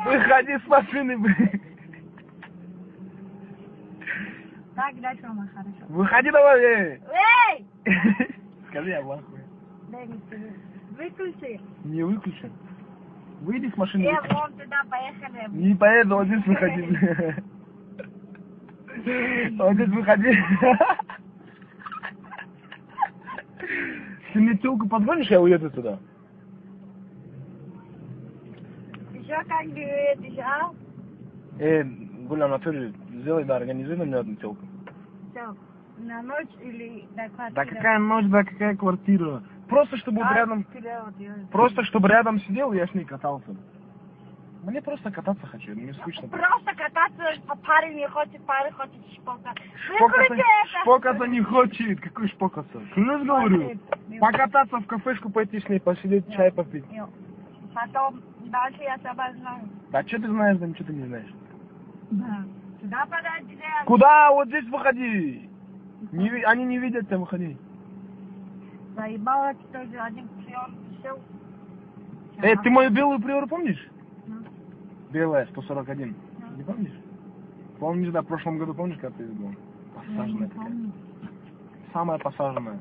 Выходи с машины, блин. Так, дальше, мама, хорошо. Выходи давай, эй. Эй! Скажи, я в ахуе. Дай мне скажи. Выключи. Не выключи. Выйди с машины. Вон туда, поехали. Не поеду, вот здесь выходи, блин. Вот здесь выходи. Ты мне телку позвонишь, я уеду туда. Еще как говорит, а? Гуля, Анатолий, сделай, да, организуй на мне одну телку. Все. На ночь или на квартиру? Да какая ночь, да какая квартира. Просто чтобы вот рядом... Просто чтобы рядом сидел, я с ней катался. Мне просто кататься хочу, мне скучно. Просто кататься, парень не хочет, парень хочет шпокаться. Шпокаться не хочет. Какой шпокаться? Клянусь говорю. Покататься в кафешку, пойти с ней посидеть, чай попить. Потом дальше я тебя знаю. Да что ты знаешь, да ничего ты не знаешь. Да. Сюда подойди. Куда? Вот здесь выходи. Они не видят тебя, выходи. Заебало, что же один приор все. Ты мою белую приору помнишь? Белая, 141. Не помнишь? Помнишь, да, в прошлом году, помнишь, как ты была? Посаженная такая. Самая посаженная.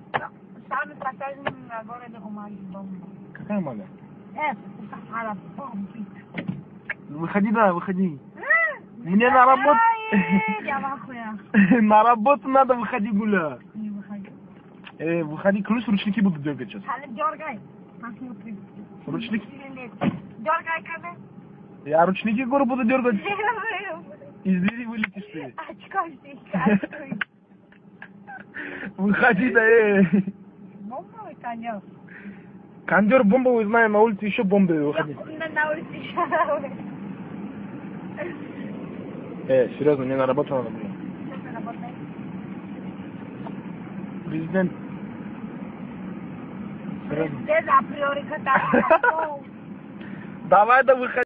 Самый посаженный на городе Умаги бомба. Какая мага? Сахара бомбит. Выходи, да, выходи. Мне на работу... Я в ахуе. На работу надо, выходи, Гуля. Не выходи. Выходи, клянусь, ручники буду дергать сейчас. Дергай. Посмотри. Ручники? Дергай, когда? Я ручники, говорю, буду дергать. Из двери вылетишь ты. Очкай. Выходи, да, Бомбовый кондер. Кондер бомбовый, знаю, на улице еще бомбы, выходи. На улице еще. Серьезно, мне на работу надо было. Что ты работаешь? Президент. Серьезно. Без априори кататься. Давай, да выходи.